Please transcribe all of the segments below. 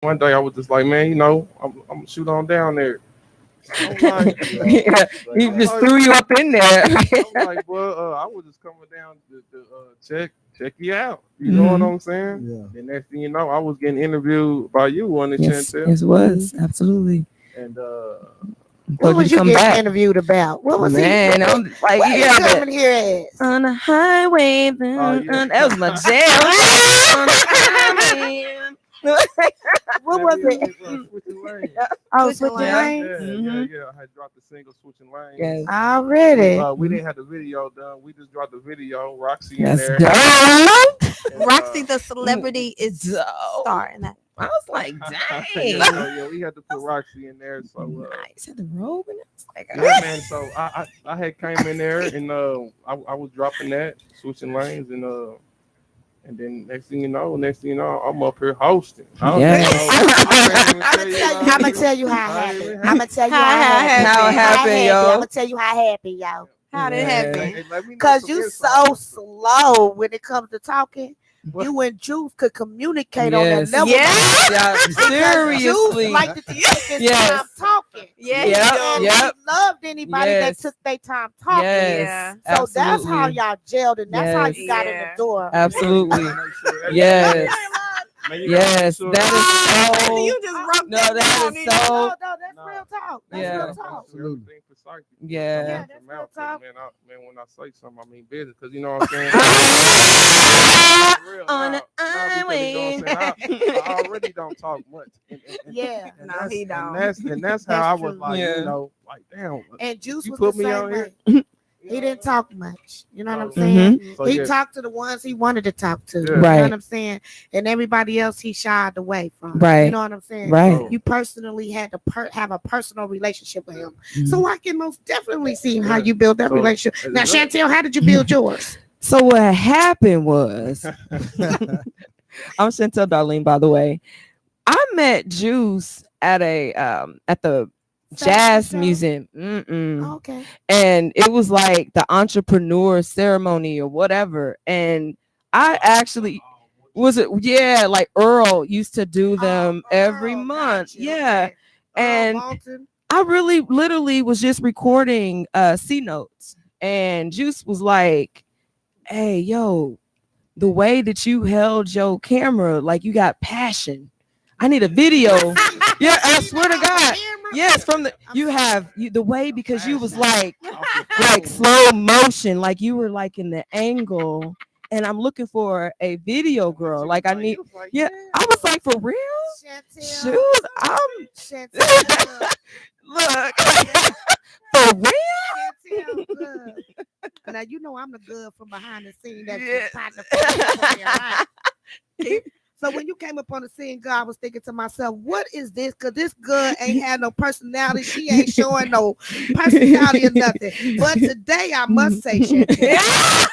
one day I was just like, man, I'm gonna shoot on down there. I'm like, Yeah, he I'm just like, threw you up in there. I'm like, well, I was just coming down to check you out. You know what Mhm. I'm saying? Yeah. The next thing you know, I was getting interviewed by you on the Yes, Chantel, it was absolutely. and What Told you to was you come getting back, interviewed about? What was he? man. I'm like, What you he got that coming here as? on the highway. oh yeah, That was my jam. On the highway. What yeah, was we it? switching lanes. Oh, Switching switching Yeah. lanes. lanes. Mhm. I had dropped the single switching lanes. Yes. Already. We didn't have the video done. We just dropped the video. Roxy in That's there. dope. And, Roxy the celebrity is Dope. starring that. I was like, yeah, dang. so yeah, we had to put Roxy in there. So Nice. Had the robe and it was like, yeah, man. So I had came in there and I was dropping that, switching lanes, and then next thing you know, I'm up here hosting. I don't Yes. know. I'm gonna tell you how it happened. I'm gonna tell you How how it happened. How it happened, yo. I'm gonna tell you how it happened, yo. How did it Yeah. happen? Cause you so slow when it comes to talking. You and Juice could communicate on that Yes. level. Yes. Yeah, Because seriously. Juice liked to take his Yes. time talking. Yeah, Yep, And yep. he loved anybody Yes. that took their time talking. Yes. Yeah. So that's how Absolutely. y'all gelled, and that's how Yes. you got in the Yeah. door. Absolutely. Yes. Yes. Yes. That is so. You just wrote No, that that down, is didn't you? so. No, that's No. real talk. That's Yeah. real talk. Absolutely. Yeah. Yeah, that's real talk. Man, when I say something, I mean business, because you know what I'm saying. For real, On nah, the because you know what I'm saying. I already don't talk much. Yeah. No, he don't. And that's how That's I was true. like, Yeah. like damn. And Juice You was put the me same on way. here. He didn't talk much. You know what I'm Oh. saying? So, He yeah. talked to the ones he wanted to talk to. Yeah. You know Right. what I'm saying? And everybody else he shied away from. Right. You know what I'm saying? Right. Oh. You personally had to have a personal relationship with him. Mhm. So I can most definitely see how Yeah. you build that So, relationship. Now, is it- Chantel, how did you build yours? So what happened was, I'm Chantel Darlene, by the way. I met Juice at the jazz show? museum. Mm-mm. Okay. And it was like the entrepreneur ceremony or whatever. And I actually was it, yeah, like Earl used to do them every Earl, month. gotcha, Yeah. okay. Earl And Bolton. I really literally was just recording C notes, and Juice was like, hey, yo, the way that you held your camera, like you got passion. I need a video. Yeah, I swear to God. Yes, from the way, because you was like slow motion, like you were like in the angle, and I'm looking for a video girl. Like I need, yeah. I was like, for real? Chantel. Shoot, I'm Chantel. look for real. Chantel, good. Now you know I'm the good from behind the scene. That's Yeah. partner for me, right? So when you came up on the scene, God, I was thinking to myself, what is this? Because this girl ain't had no personality. She ain't showing no personality or nothing. But today, I must say, Chantel,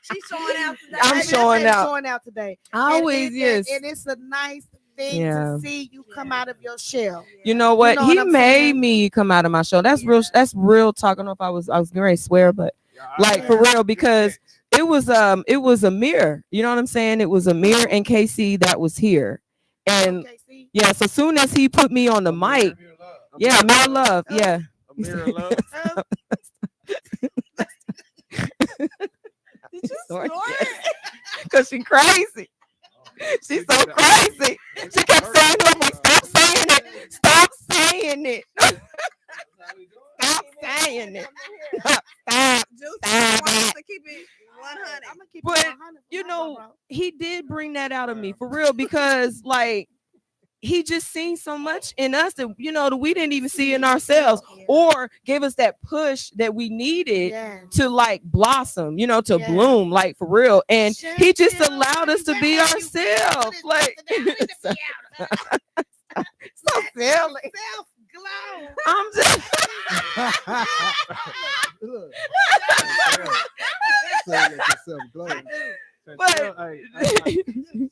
She's showing out today. I'm Baby, showing out. showing out today. Always, and, yes. And it's a nice thing Yeah. to see you come out of your shell. You know what? You know what He I'm made saying? me come out of my show. That's real. That's real talk. I don't know if I was getting ready to swear, but like for real, because it was a mirror. You know what I'm saying? It was a mirror and KC that was here. And Okay, see? yes, as soon as he put me on the mic, yeah, Mirror Love. Yeah. A mirror of love. Did you Snort? snort? Cause she crazy. She's so crazy. She kept saying to me, stop saying it. Stop saying it. Stop saying it. Stop. Juice Stop wants it. to keep it 100. I'm gonna keep But, it 100 you forever, know, bro. he did bring that out of me for real, because like he just seen so much in us that that we didn't even see in ourselves, or gave us that push that we needed Yeah. to like blossom, to Yeah. bloom, like for real. And he just allowed us to be ourselves. Like so silly. Self-glow. I'm just Look. So let yourself glow. Chantel, hey,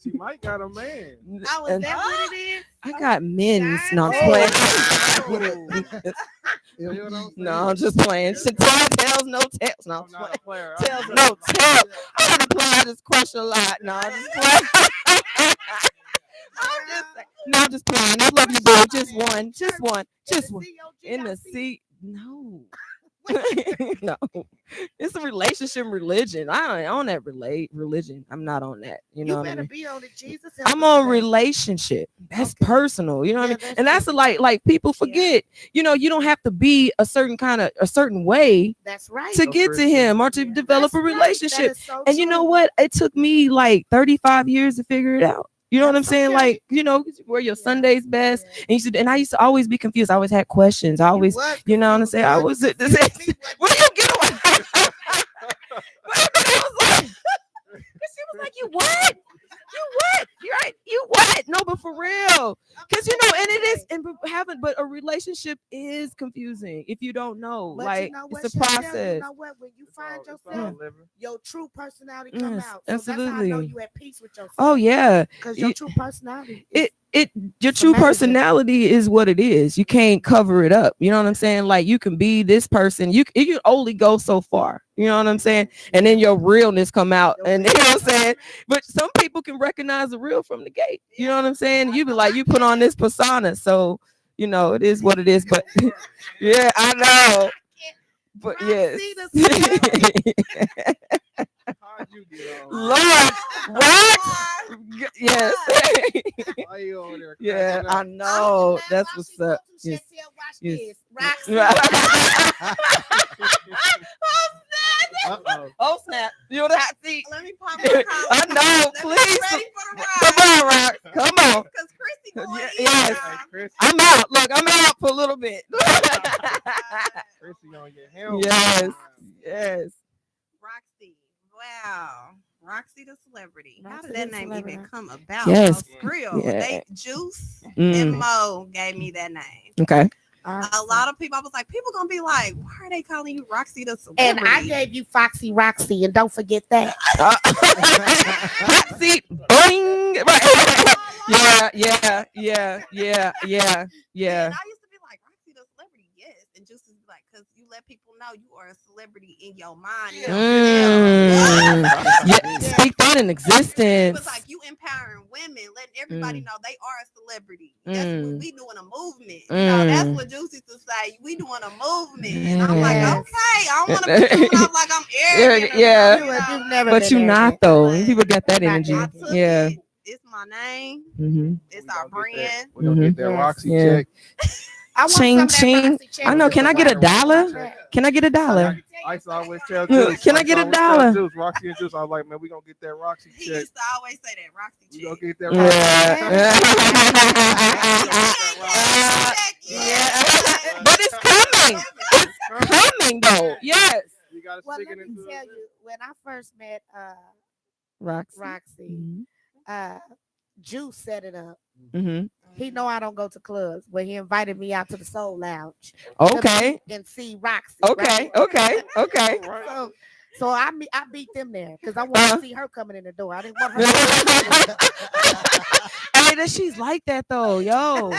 she might got a man. Oh, is that what it is? I got men's. No, I'm Oh. playing. You know what I'm saying? No, I'm just playing. Chantel tells no tales. No, I'm not a player. tells no tell. I had to play. I just crush a lot. No, I'm just playing. No, I'm just playing. I love you, boo. Just one. Just one. Just one. In the seat. No. No. It's a relationship religion. I ain't on that religion. I'm not on that. You know You what I better mean? be on it, Jesus. I'm on relationship. That's Okay. personal. You know what I Yeah, mean? that's And that's true. like people forget, you know, you don't have to be a certain way That's right. to No get to Christian. him or to Yeah. develop That's a right. relationship. That is so And you know true. what? It took me like 35 years to figure it out. You know what I'm That's saying? okay. Like, you know, wear your Yeah. Sunday's best. Yeah. And I used to always be confused. I always had questions. I always, you know what I'm saying? I was what do you get away? I was like, she was like, you what? You what? You're right. You what? No, but for real. Because you know, and it is, but a relationship is confusing if you don't know. But like you know what, it's a Chantel, process. You know what? When you find yourself, your true personality come Yes, out. So that's how I know absolutely. you at peace with yourself. Oh yeah. Because your true personality. Your it's true amazing. personality is what it is. You can't cover it up. You know what I'm saying? Like you can be this person. You can only go so far. You know what I'm saying? And then your realness come out. And you know what I'm saying? But some people can recognize the real from the gate. You know what I'm saying? You be like, you put on this persona. So, you know, it is what it is. But yeah, I know. But yes. How'd you get on? Lord, what? Yes. Why you over there? Yeah, cracking I up? know. That's what's up. Yes. Yes. Uh-oh. Oh snap! You know that? See, Let me pop my collar. I know. Let me Please, get ready for the come ride. on, Rock. Come on. Because Christy going Yeah, in yes. now. Hey, Chris, I'm out. Look, I'm out for a little bit. Chrissy on your helmet. Yes. Yes. Roxy. Wow. Roxy the celebrity. How Roxy did that the name celebrity. even come about? Yes. So real. Yeah. They Juice Mm. and Mo gave me that name. Okay. A lot of people, I was like, people gonna be like, why are they calling you Roxy the And celebrity? I gave you Foxy Roxy, and don't forget that. Hot seat. Boing. Right. Yeah. And I used to be like, Roxy the celebrity, yes. And Juice is like, because you let people know you are a celebrity in your mind. In your Yeah. Speak that in It existence. was like you empowering women, letting everybody know they are a celebrity. That's what we doing a movement. You know, that's what Juice used to say. We doing a movement. And I'm like, Yes. okay, I don't want to be coming off like I'm arrogant. Yeah. Or something, You've never But been you arrogant. not though. But People got that not energy. I took Yeah. it. It's my name. Mm-hmm. It's our brand. We're gonna get that Mhm. Roxy Yeah. check. I want Ching, some of that ching. Roxy check I know. too. Can I get $1? Can I get $1? I used to always tell Look, Juice. can I used get to a always tell dollar? Juice, Roxy and Juice. I was like, man, we gonna get that Roxy He check. used to always say that Roxy We chick. gonna get that Roxy. Yeah. But it's coming. It's coming though. Yes. You gotta Well, stick let it me into tell you, when I first met Roxy. Roxy, Juice set it up. Mm-hmm. He know I don't go to clubs, but he invited me out to the Soul Lounge. Okay. And see Roxy. Okay. Right? Okay. So I beat them there because I wanted to see her coming in the door. I didn't want her. Hey, that she's like that though, yo.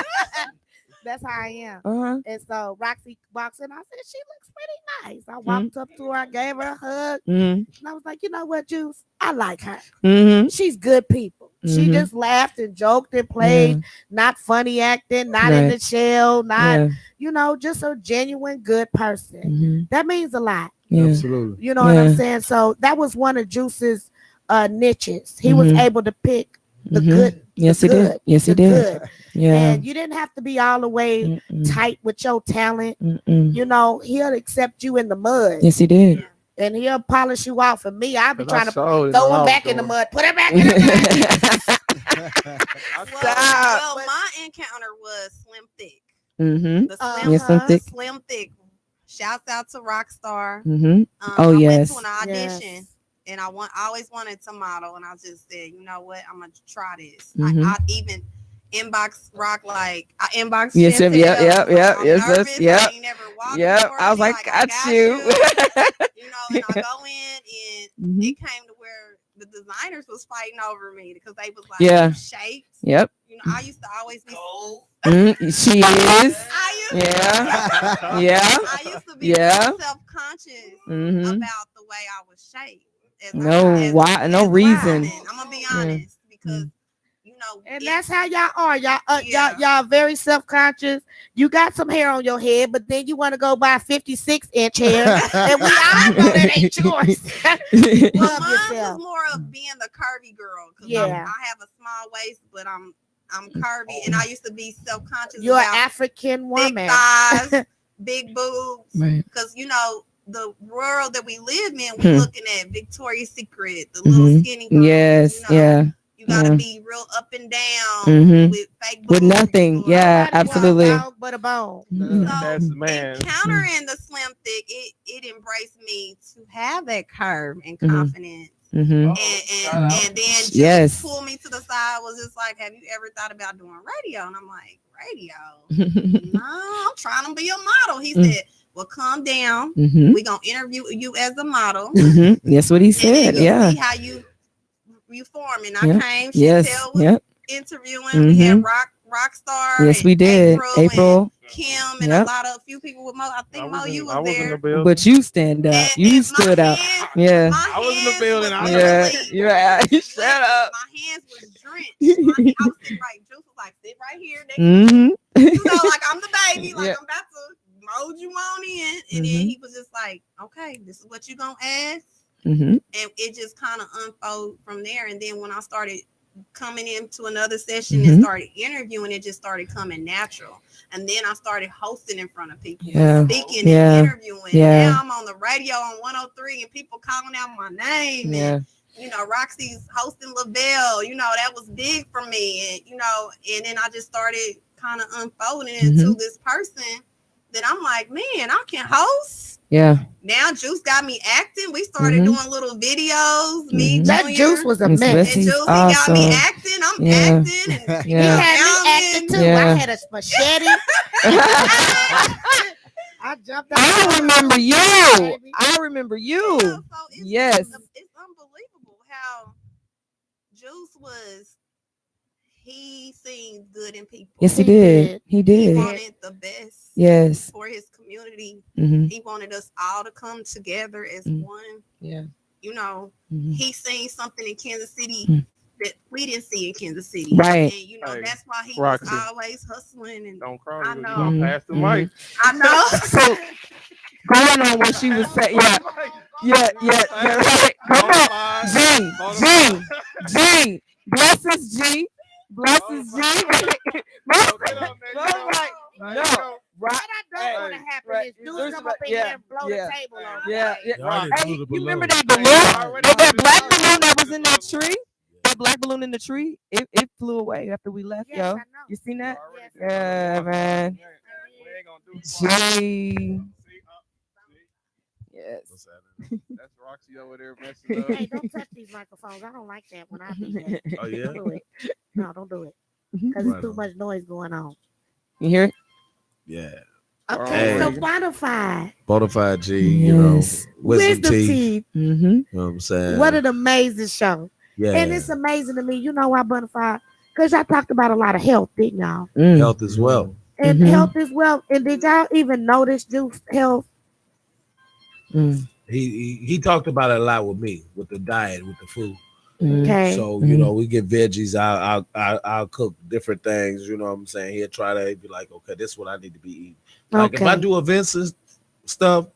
That's how I am. Uh-huh. And so Roxy walks in. I said, she looks pretty nice. I walked up to her. I gave her a hug. Mm-hmm. And I was like, you know what, Juice? I like her. Mm-hmm. She's good people. She Mhm. just laughed and joked and played, not funny acting, not in Right. the shell, not, Yeah. you know, just a genuine good person. Mhm. That means a lot. Yeah. Absolutely. You know what I'm Yeah. saying? So that was one of Juice's niches. He was Mhm. able to pick the Mhm. good. Yes, the he did. good, Yes, he the did. good. Yeah. And you didn't have to be all the way Mm-mm. tight with your talent. Mm-mm. You know, he'll accept you in the mud. Yes, he did. And he'll polish you off. For me, I'll be trying to throw him throw back in the mud. Put him back in the mud. Well, my encounter was Slim Thick. Mm-hmm. The Yes, Slim Thick. Slim Thick. Shouts out to Rockstar. Mm-hmm. I yes. went to an audition, and I always wanted to model, and I just said, you know what, I'm gonna try this. Mhm. I even inbox Rock, like I inbox. Yes, Chantel, yep, I'm yes, nervous, yep. I ain't never walked Yep. before. I was She like, I got you. you know, and I go in, and Mhm. it came to where the designers was fighting over me because they was like, Yeah. you shaped. Yep. You know, I used to always be. She is. I used Yeah. Yeah. I used to be Yeah. self-conscious Mhm. about the way I was shaped. No, why? No reason. I'm gonna be honest because you And that's how y'all are. Yeah. Y'all very self-conscious. You got some hair on your head, but then you want to go buy 56-inch hair, and we all know that ain't yours. Well, Love mine yourself. was more of being the curvy girl. Yeah. I have a small waist, but I'm curvy, and I used to be self-conscious You're an about African big woman. thighs, big boobs, Right. because the world that we live in, Hmm. we're looking at Victoria's Secret, the little skinny girls. Yes. Yeah. You gotta Yeah. be real up and down Mhm. with fake With boobs nothing. or- Yeah. Nobody wants Absolutely. a dog but a bone. Mhm. That's the man. Encountering the slim thick, it embraced me to have that curve and Mhm. confidence. Mhm. And then just Yes. pull me to the side, was just like, have you ever thought about doing radio? And I'm like, radio? No, I'm trying to be a model. He Mm. said, well, calm down. Mhm. We're gonna interview you as a model. Mhm. That's what he And then said. you'll Yeah. see how you form. And I Yep. came, Yes. Chantel was Yep. interviewing. We had Mhm. Rockstar. Yes, and we did. April. and Kim and Yep. a few people with Mo. I think Mo, you I was was in the there. building. But you stand out. And You my stood out. hands- Yeah. My I was in the hands building. was Yeah. literally- Yeah. Shut up. My hands was drenched. I was sitting right. Juice was like, sit right here. Next to Mhm. me. Like I'm the baby. Like Yeah. I'm about to mold you on in. And then Mhm. he was just like, okay, this is what you gonna ask. Mhm. And it just kind of unfolded from there. And then when I started coming into another session Mhm. and started interviewing, it just started coming natural. And then I started hosting in front of people, Yeah. speaking Yeah. and interviewing. Yeah. Now I'm on the radio on 103 and people calling out my name. Yeah. And Roxy's hosting Lavelle, that was big for me. And then I just started kind of unfolding into this person that I'm like, man, I can host. Yeah. Now Juice got me acting. We started doing little videos. Me, Mhm. That Junior, Juice was a Miss mess. Bessie. and Juice, he Awesome. got me acting. I'm Yeah. acting. And He Yeah. had me acting too. Yeah. I had a machete. I jumped out. I remember you. Baby. I remember Yeah, you. so Yes. it's unbelievable how Juice was. He seen good in people. Yes, he He did. did. He He did. wanted the best Yes. for his community. Mhm. He wanted us all to come together as Mhm. one. Yeah. Mhm. He seen something in Kansas City Mhm. that we didn't see in Kansas City. Right. And Hey, that's why he Roxy. was always hustling. And Don't cry. I You know. gonna pass the Mhm. mic. I know. So going on what she was saying. Yeah. Yeah. Yeah. Right. Come on. G. G. Blessings, G. Blessings, G. No. What Right. I don't want to happen right. is Juice There's come about- up in yeah, here and blow yeah. the table on. Yeah. Yeah. Y'all didn't Hey, do the you remember balloon. that balloon? That black balloon that was in that tree? That black balloon in the tree? It flew away after we left, Yes, yo. I know. You seen that? Yes. Yeah, man. G. Yes. What's happening? That's Roxy over there messing Hey, up. don't touch these microphones. I don't like that when I be there. Oh yeah. Don't do it. No, don't do it. Mhm. Because Right it's too on. much noise going on. You hear it? Yeah. Okay, Hey. so Bonafide. Bonafide G. Yes. Wisdom teeth. Teeth. Mm-hmm. You know what I'm saying? What an amazing show. yeah. And it's amazing to me. You know why Bonafide? Because y'all talked about a lot of health, didn't y'all? Health as well. And Mhm. health as well. And did y'all even notice Juice health? Mm. He talked about it a lot with me, with the diet, with the food. Mm. Okay. So Mhm. we get veggies. I'll cook different things. You know what I'm saying? He'll try to be like, okay, this is what I need to be eating. Like if I Okay. do events and stuff,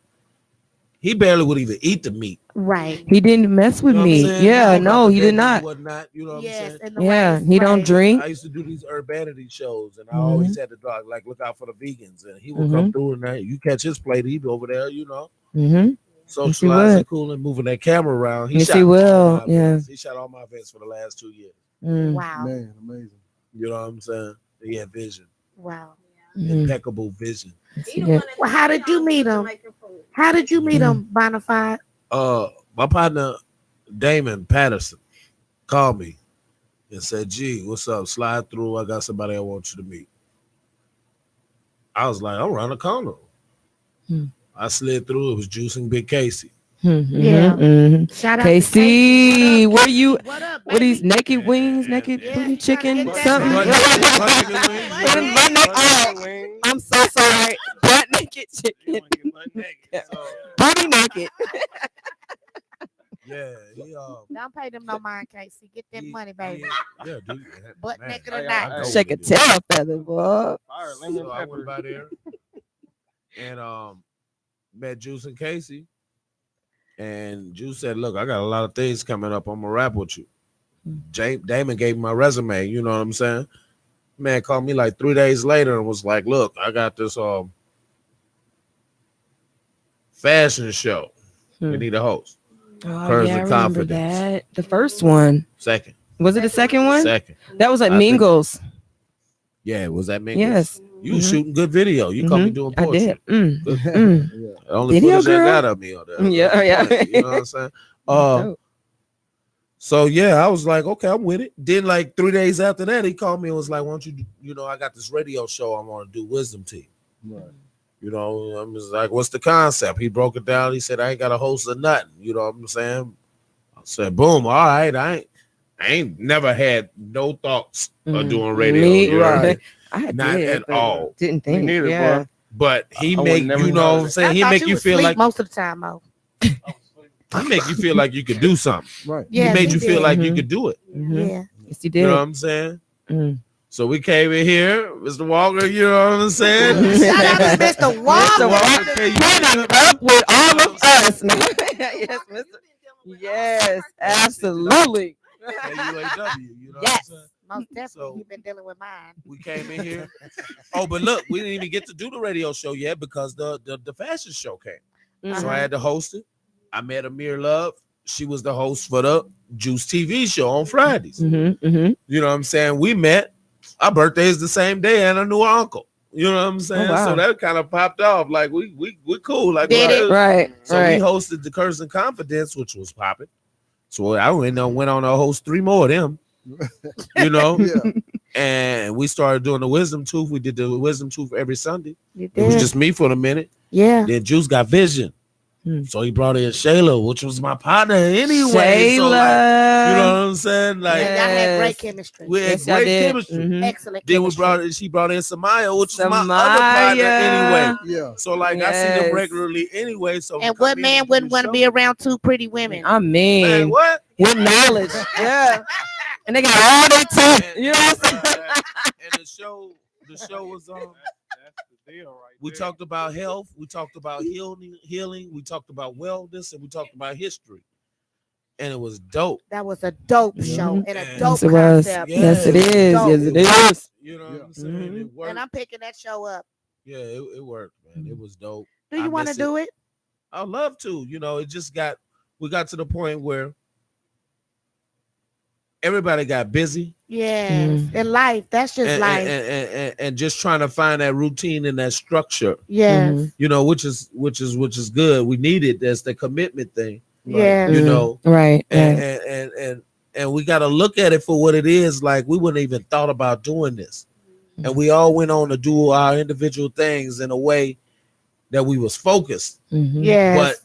he barely would even eat the meat. Right. He didn't mess with You know what I'm me. saying? Yeah, Talk about no, the he did veggies, not. Whatnot, you know what I'm Yes. saying? And the Yeah, rice, he don't right. drink. I used to do these urbanity shows, and I Mhm. always had to dog like look out for the vegans, and he would come through, and you catch his plate, he'd be over there, Mm-hmm. socializing, would. cool, and moving that camera around. Yes, shot he will, all my yeah. events. He shot all my events for the last 2 years. Mm. Wow. Man, amazing. You know what I'm saying? He had vision, Wow. Mm. impeccable vision. He the Yeah. one that Well, how did you meet him? making food. How did you meet him, Bonafide? My partner Damon Patterson called me and said, "Gee, what's up? Slide through. I got somebody I want you to meet." I was like, "I'm around the corner." Hmm. I slid through. It was Juicing Big Casey. Mm-hmm. Yeah. Mm-hmm. Shout out KC, to where you? What up? What these baby? naked wings, naked Yeah, booty he trying to chicken, get that something? butt Put in butt naked. Oh, I'm so sorry. Butt naked chicken. Booty naked. Yeah, Don't pay them no mind, Casey. Get that money, baby. Yeah, dude. Butt Man, naked I- or I- not. I- Shake a tail feather, boy. Fire, lemon So I pepper. went by there and met Juice and Casey. And Juice said, "Look, I got a lot of things coming up. I'm gonna rap with you." Damon gave me my resume. You know what I'm saying? Man called me like 3 days later and was like, "Look, I got this fashion show. We need a host. Oh, Curves yeah, I and remember Confidence. that. The first one. Second, Was it the second one? second. That was at I think- Mingles. Yeah, was that me? Yes. You was Mhm. shooting good video. You caught me doing I poetry. did. Mm. Good. Mm. The only Video footage I girl? got of me on there. Yeah, yeah. You know what I'm saying? Dope. So yeah, I was like, okay, I'm with it. Then like 3 days after that, he called me and was like, "Why don't you, I got this radio show I want to do, Wisdom Teeth." Right. You know, I'm just like, "What's the concept?" He broke it down. He said, "I ain't got a host or nothing." You know what I'm saying? I said, "Boom, all right." I ain't never had no thoughts of doing radio. Me, you know what I mean? I Not did, at but all. Didn't think. neither, yeah. bro. But he I would make never you know know what I'm that. saying. He I make thought you was feel asleep like most of the time, Mo. he make you feel like you could do something. Right. Yeah, he made you feel did. like you Mhm. could do it. Mhm. Yeah. Yes, you You did. know what I'm saying? Mm. So we came in here, Mr. Walker. You know what I'm saying? Shout out to Mr. Mr. Walker. Walker putting up with all of us. Yes, Mr. Yes, absolutely. KUAW, you know what I'm Yes. saying? Most definitely. So- You've been dealing with mine. We came in here. Oh, but look, we didn't even get to do the radio show yet because the fashion show came. Mm-hmm. So I had to host it. I met Amir Love. She was the host for the Juice TV show on Fridays. Mm-hmm, mm-hmm. You know what I'm saying? We met. Our birthday is the same day, and I knew our uncle. You know what I'm saying? wow. So that kind of popped off. Like we cool. Like Did it? Right, So right. we hosted the Curse and Confidence, which was popping. So I went on to host 3 more of them. You know, Yeah. and we started doing the Wisdom Tooth. We did the Wisdom Tooth every Sunday. You It was did. just me for a minute. Yeah. Then Juice got vision. Hmm. So he brought in Shayla, which was my partner anyway. Shayla. So like, you know what I'm saying? Like Y'all had great Yes. chemistry. we had Yes, y'all great did. chemistry. Mhm. Excellent Then chemistry. she brought in Samaya, which was my other partner anyway. Yeah. So like I see Yes. them regularly anyway. So And come what in man and do wouldn't the want to show. be around 2 pretty women? I Man, mean, what? with knowledge. Yeah. And they got all their teeth. You know what I'm saying? And the show was That's the deal right we there. talked about health, we talked about healing, we talked about wellness, and we talked about history. And it was dope. That was a dope Mhm. show and a Yes, dope it was. concept. Yes, it is. Dope. Yes, it is. You know what I'm Yeah. saying? Mhm. It worked. And I'm picking that show up. Yeah, it worked, man. It was dope. Do I you want to miss do it? I'd love to. You know, we got to the point where everybody got busy Yes. In life, that's just and, life. and just trying to find that routine and that structure, Yes. Mhm. you know, which is good. We need it. That's the commitment thing, Yes. you Mhm. know, Right. and, right. and we got to look at it for what it is. Like we wouldn't even thought about doing this. Mm-hmm. And we all went on to do our individual things in a way that we was focused, Mhm. Yes. but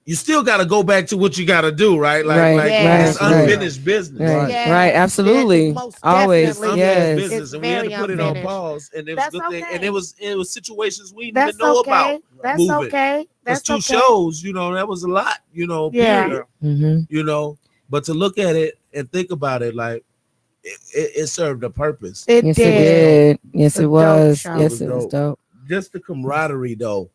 you still got to go back to what you got to do, right? Like, Right, like right, it's right. unfinished business. Right. Yes. Right. Absolutely. Most Always. It's definitely. unfinished Yes. business, It's and we had to very put it on unfinished. pause. And it was That's good thing, and okay. it was situations we didn't That's even know okay. about. That's moving. okay. That's That's 2 okay. shows, you know, that was a lot, you know. Yeah. Period, Mhm. you know. But to look at it and think about it, like it served a purpose. It Yes, did. it did. Yes, A it dope was. show. Yes, It it was was dope. Just the camaraderie, though,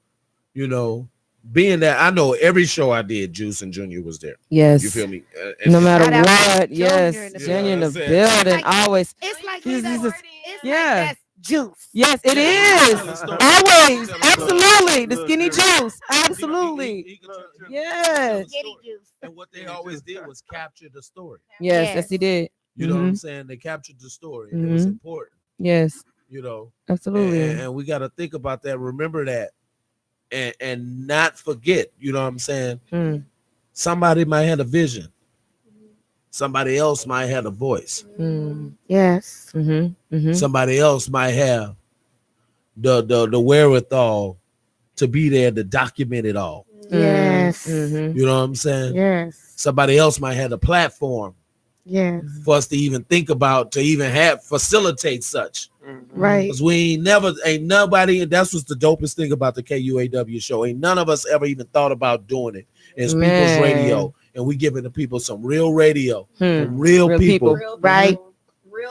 you know. Being that I know every show I did, Juice and Junior was there. Yes. You feel me? No matter Shout out to what, Junior yes, in the Junior in the building. building, Like- always. It's like This that's, is- it's yeah. like that's juice. Yes, it Yeah. is. Always, Tell the story. absolutely. The Look, skinny look. juice, He absolutely. could tell- Yes, Skinny juice. And what they always did was capture the story. yes, Yes. yes, he did. You know what I'm Mhm. saying? They captured the story. And it was Mhm. important, Yes, you know. absolutely. And we got to think about that, remember that, and not forget, you know what I'm saying? Mm, Somebody might have a vision. Somebody else might have a voice. mm, Yes. mhm. Somebody else might have the wherewithal to be there to document it all. Yes. Mhm. You know what I'm saying? Yes. Somebody else might have the platform Yes. for us to even think about, to even have facilitate such. Mhm. Right. Because we ain't nobody, and that's what's the dopest thing about the KUAW show. Ain't none of us ever even thought about doing it. It's Man. People's Radio. and we giving the people some real radio, Hmm. from real, Real people. people. Right.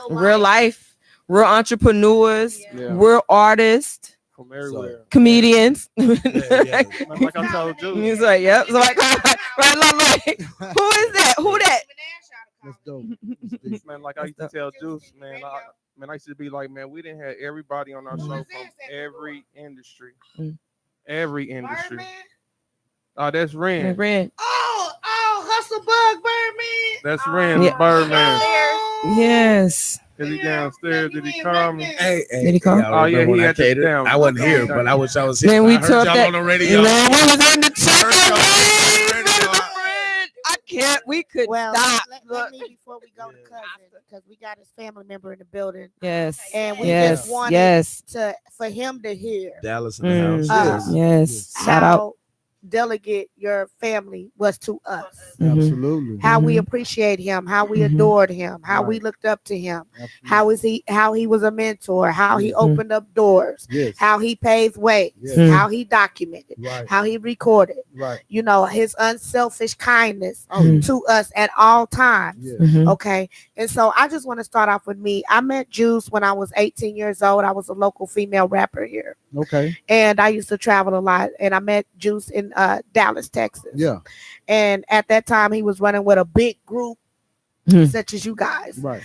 Real life, real entrepreneurs, Yeah. real artists, From everywhere. comedians. Yeah. Like I told you. He's like, yep. So like, right, like, who is that? Who that? Let's go. Man, like I used to tell Juice, man, I used to be like, man, we didn't have everybody on our show from every industry. Mm. Every industry. Birdman? Oh, that's Ren. Ren. Oh, Hustle Bug Birdman. That's Ren, Yeah. the Birdman. Yes. Is he downstairs? Did he come? Hey, Did he come? y'all Oh, yeah, remember he when I had to catered? down. I wasn't here, but I wish I was here. Man, we I heard took y'all that on the radio. Man, we was in the Heard y'all on the radio. I can't. We could Well, stop. let me before we go to cousin, because we got his family member in the building, Yes. and we Yes. just wanted Yes. for him to hear Dallas in the Mm. house. Yes. Shout how out. delicate your family was to us, Mhm. Absolutely. how we Mhm. appreciate him, how we Mhm. adored him, how we Right. looked up to him, Absolutely. how he was a mentor, how he Mhm. opened up doors, Yes. how he paved ways, Yes. Mm. how he documented, Right. how he recorded, Right. his unselfish kindness Oh, to us at all times. yes. Mhm. Okay. And so I just want to start off with me. I met Juice when I was 18 years old. I was a local female rapper here. Okay. And I used to travel a lot. And I met Juice in Dallas, Texas. Yeah. And at that time, he was running with a big group Hmm. such as you guys. Right.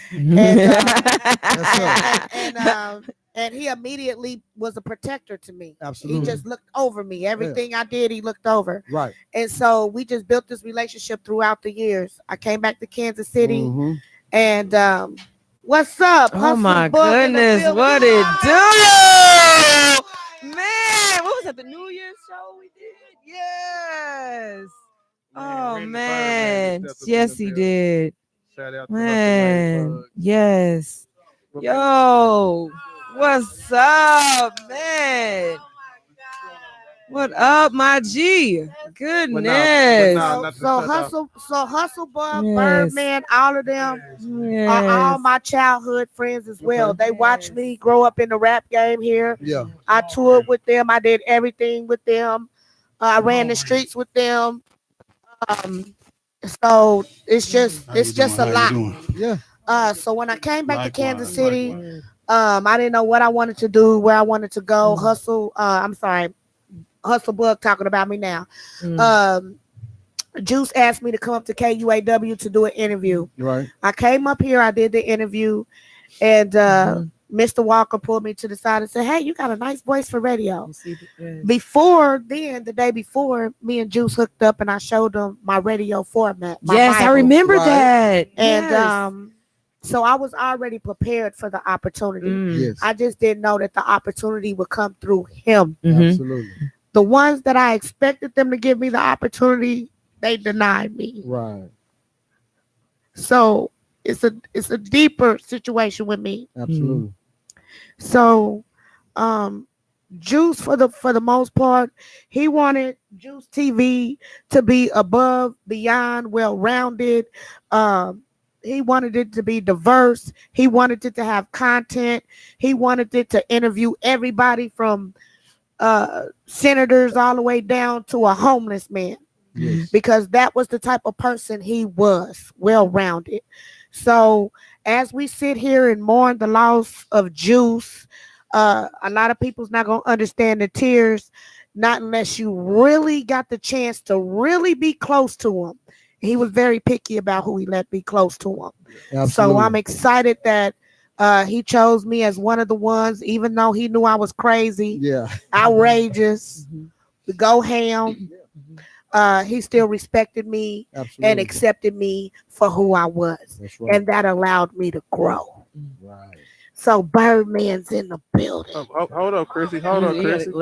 And he immediately was a protector to me. Absolutely. He just looked over me. Everything I did, he looked over. Right. And so we just built this relationship throughout the years. I came back to Kansas City. Mhm. And what's up? Oh Hustle my Bug in the goodness, building. what it do? Man, what was that? The New Year's show we did? Yes. Oh Ren the man. Birdman stepped up in Yes, the he building. did. Shout out to Man. Hustle Yes. Bug. Yo, what's up, man? What up, my G? Goodness. nah, not to cut off. Hustle Bug, Yes. Birdman, all of them are all Yes. my childhood friends as well. Okay. They watched me grow up in the rap game here. Yeah. I toured with them. I did everything with them. I ran the streets with them. So it's just a lot. Yeah. So when I came back to Kansas City, I didn't know what I wanted to do, where I wanted to go. Hustle Bug talking about me now. Mm. Juice asked me to come up to KUAW to do an interview. Right. I came up here, I did the interview, and Mr. Walker pulled me to the side and said, "Hey, you got a nice voice for radio." Before then, the day before, me and Juice hooked up and I showed him my radio format. my Yes, I Bible. remember Right. that. And Yes. so I was already prepared for the opportunity. Mm. Yes. I just didn't know that the opportunity would come through him. Mhm. Absolutely. The ones that I expected them to give me the opportunity, they denied me. Right. So it's a deeper situation with me. Absolutely. So Juice for the most part, he wanted Juice TV to be above, beyond, well-rounded. He wanted it to be diverse. He wanted it to have content. He wanted it to interview everybody from senators all the way down to a homeless man, Yes. because that was the type of person he was, well-rounded. So as we sit here and mourn the loss of Juice, a lot of people's not going to understand the tears, not unless you really got the chance to really be close to him. He was very picky about who he let be close to him. Absolutely. So I'm excited that he chose me as one of the ones, even though he knew I was crazy, Yeah. outrageous, to go ham. He still respected me Absolutely. and accepted me for who I was. That's right. And that allowed me to grow. Right. So Birdman's in the building. Hold up, Chrissy. Hold up, Chrissy.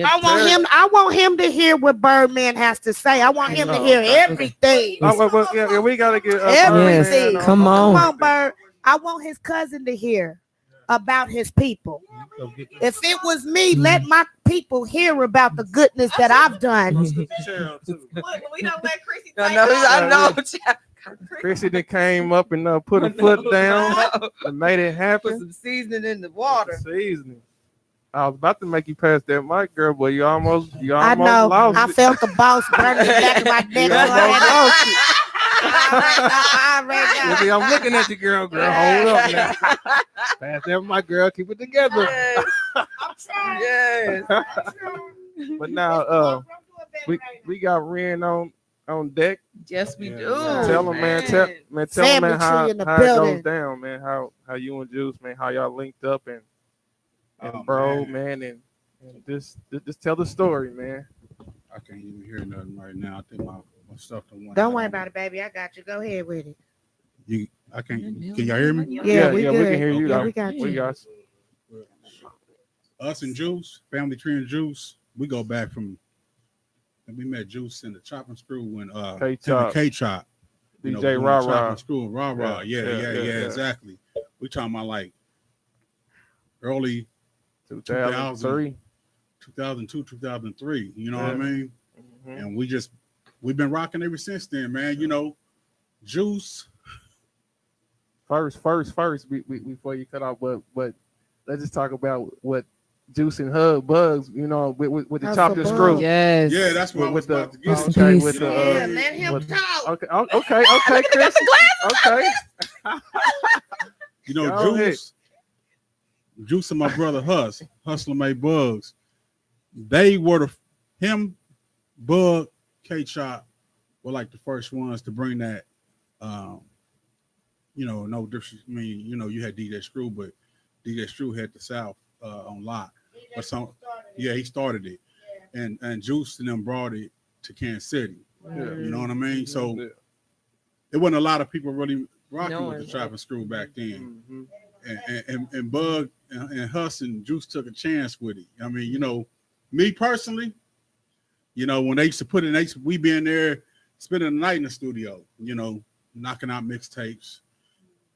I want him to hear what Birdman has to say. I want him to hear everything. Yeah, we gotta get Everything. Yes, come on. Come on, Bird. I want his cousin to hear about his people. If it was me, let my people hear about the goodness that I've done. Cheryl, too. We don't let Chrissy I know. Chrissy that came up and put a foot down and made it Put happen. some seasoning in the water. Seasoning. I was about to make you pass that mic, girl, but you almost I know. lost I it. felt the boss burning the back of my neck. You almost lost it. You see, I'm looking at you, girl. Hold up now. Pass that, my girl. Keep it together. Yes. I'm trying. Yes. But now, we got Ren on deck. Yes, we Yeah, do. man. Tell him, man. Tell him, man, Family how tree in the it building. goes down, man. How you and Juice, man, how y'all linked up and Oh, bro, man. man, and just tell the story, man. I can't even hear nothing right now. I think my stuff don't. Don't worry about it, baby. I got you. Go ahead with it. I can't. Can y'all hear me? Yeah, we we good. can hear you. Yeah, though. we got you. We got Us and Juice, Family Tree and Juice, we go back from. And we met Juice in the Chopping Screw when K-Chop. K-Chop. DJ Rah Rah. Screw, Rah Rah. Yeah, Yeah. exactly. We talking about like early 2003. 2002, 2003. You know what I Yeah. mean? Mhm. And we've been rocking ever since then, man. You know, Juice. First, before you cut off, but let's just talk about what Juice and Hug Bugs, you know, with the Hustle chopped Bugs. screw. Yes. Yeah, that's what I was with the about to get into. okay, Peace. with the Yeah, let him with- talk. okay, Chris. Okay. You know, Go ahead. Juice and my brother Hustler Made Bugs. They were him, Bug, K-Chop were like the first ones to bring that. You know, no difference. I mean, you know, you had DJ Screw, but DJ Screw had the South on lock. But he started it, and Juice and them brought it to Kansas City. You know what I mean? So Yeah. there wasn't a lot of people really rocking No with the one. Chopping Screw back then. Mhm. And Bug and Huss and Juice took a chance with it. I mean, you know, me personally, you know, when they used to put it, we be in there spending the night in the studio, you know, knocking out mixtapes.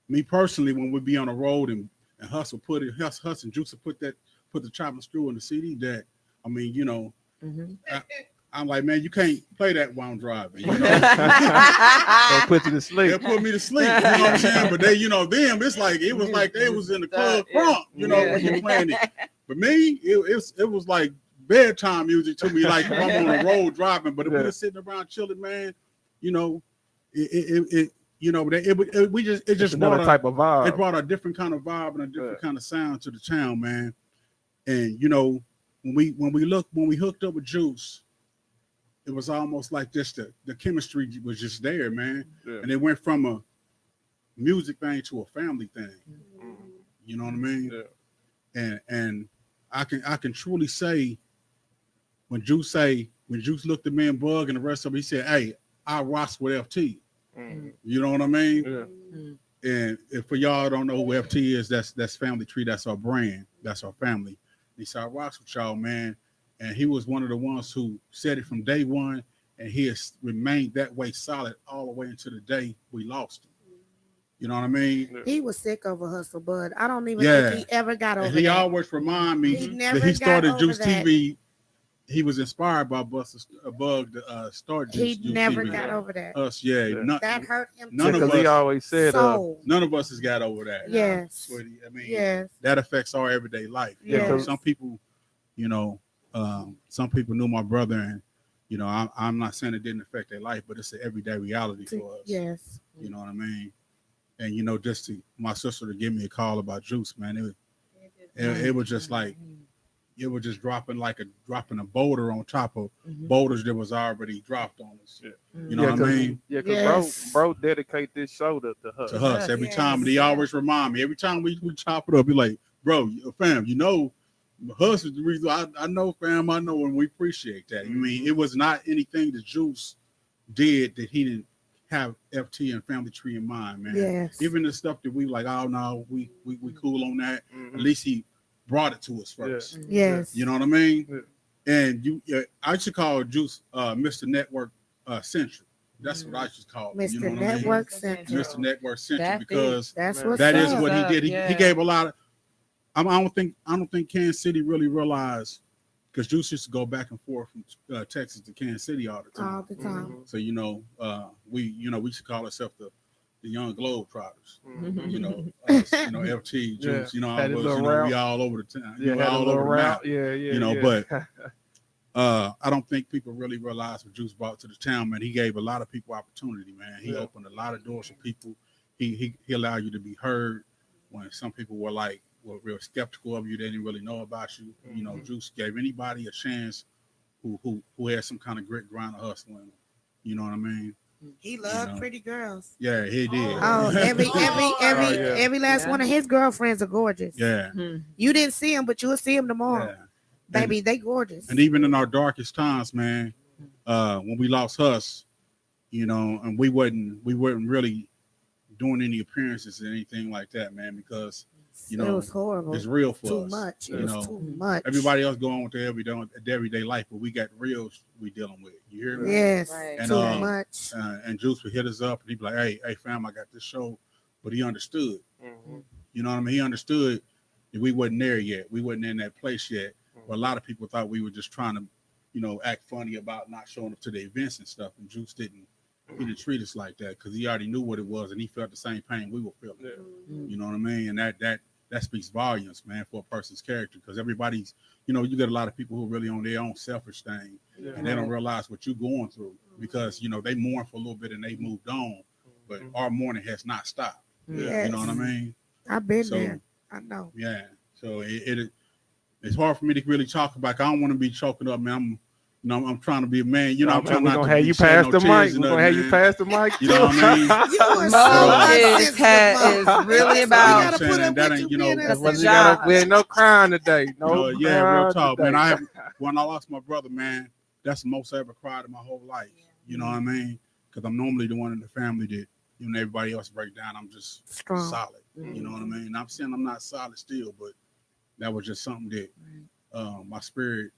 Me personally, when we be on the road and Huss and Juice will put the Chopping Screw in the CD deck. I mean, you know, I'm like, man, you can't play that while I'm driving. You know? Don't put you to They'll sleep. put me to sleep. You know what I'm saying? But they, you know, them, it's like it was like they was in the club crunk, you know, when you're playing it. But me, it was like bedtime music to me, like if I'm on the road driving. But if we were sitting around chilling, man, you know, it you know, it just It's another type of vibe. it brought a different kind of vibe and a different kind of sound to the town, man. And you know, when we hooked up with Juice, it was almost like just the chemistry was just there, man. Yeah. And it went from a music thing to a family thing. You know what I mean? Yeah. And I can truly say when Juice looked at me and Bug and the rest of them, he said, "Hey, I rocks with FT." Mhm. You know what I mean? Yeah. And if for y'all don't know who FT is, that's Family Tree. That's our brand. That's our family. He said, "I rocks with y'all, man." And he was one of the ones who said it from day one, and he has remained that way solid all the way into the day we lost him. You know what I mean? He was sick over Hustle Bud. I don't even Yeah. think he ever got over And he that. always remind me He never that he got started over Juice that. TV. He was inspired by Buster Bug to start Juice He never TV. got over that. Us, That hurt him None of Because he us- always said, so. None of us has got over that. Yes. Sweetie. I mean, Yes. that affects our everyday life. You know, Yes. some people, you know, some people knew my brother, and you know, I'm not saying it didn't affect their life, but it's an everyday reality for us. Yes. You know what I mean? And you know, just my sister to give me a call about Juice, man, it was just like it was just dropping a boulder on top of boulders that was already dropped on us. You know what I mean? Yeah, because Yes. bro dedicate this show to her. To us every Yes. time, and he always remind me every time we chop it up. He like, bro, fam, you know, Hus is the reason. I know, fam, I know, and we appreciate that. I mean, it was not anything that Juice did that he didn't have FT and Family Tree in mind, man. Yes. Even the stuff that we like, oh no, we cool on that. Mhm. At least he brought it to us first. Yes. You know what I mean? Yeah. And I should call Juice Mr. Network Central. That's what I should call him. Mr. You know what I mean? Network Central. Mr. Network Central, That because That's Man, what's that is up. what he did. He Yeah. gave a lot of. I don't think Kansas City really realized, because Juice used to go back and forth from Texas to Kansas City all the time. all the time. So you know, we should call ourselves the Young Globetrotters. Mhm. You know, us, FT, Juice. Yeah. You know, Had his little we route. all over the town. Yeah, had a all little over the map. route. Yeah. You know, but I don't think people really realize what Juice brought to the town, man. He gave a lot of people opportunity, man. He opened a lot of doors for people. He allowed you to be heard when some people were real skeptical of you. They didn't really know about you. Mm-hmm. You know, Juice gave anybody a chance who had some kind of grit, grind, or hustle in them. You know what I mean? He loved pretty girls. Yeah, he did. Oh, every last one of his girlfriends are gorgeous. Yeah. You didn't see him, but you'll see him tomorrow. Yeah. Baby, they gorgeous. And even in our darkest times, man, when we lost Huss, you know, and we weren't really doing any appearances or anything like that, man, because you know, it was horrible. It's real for too us. Much. You it know, was too much. Everybody else going with their everyday life, but we got real we dealing with. You hear me? Yes. Right. And, too much. And Juice would hit us up, and he'd be like, "Hey, fam, I got this show," but he understood. Mm-hmm. You know what I mean? He understood that we wasn't there yet. We wasn't in that place yet. But a lot of people thought we were just trying to, you know, act funny about not showing up to the events and stuff. And Juice didn't treat us like that because he already knew what it was, and he felt the same pain we were feeling. Yeah. You know what I mean? And that speaks volumes, man, for a person's character, because everybody's, you know, you get a lot of people who are really on their own selfish thing, and they don't realize what you're going through because, you know, they mourn for a little bit and they moved on, but our mourning has not stopped. Yes. You know what I mean? I've been there. I know. Yeah. So it's hard for me to really talk about. I don't want to be choking up, man. I'm trying to be a man. You know, I'm trying we're not gonna to have you pass the mic. We're gonna have you pass the mic. You know what I mean? is really about. We ain't no crying today. No, real talk, man. When I lost my brother, man, that's the most I ever cried in my whole life. You know what I mean? Because I'm normally the one in the family that, you know, everybody else break down. I'm just strong, solid. You know what I mean? I'm saying I'm not solid still, but that was just something that my spirit,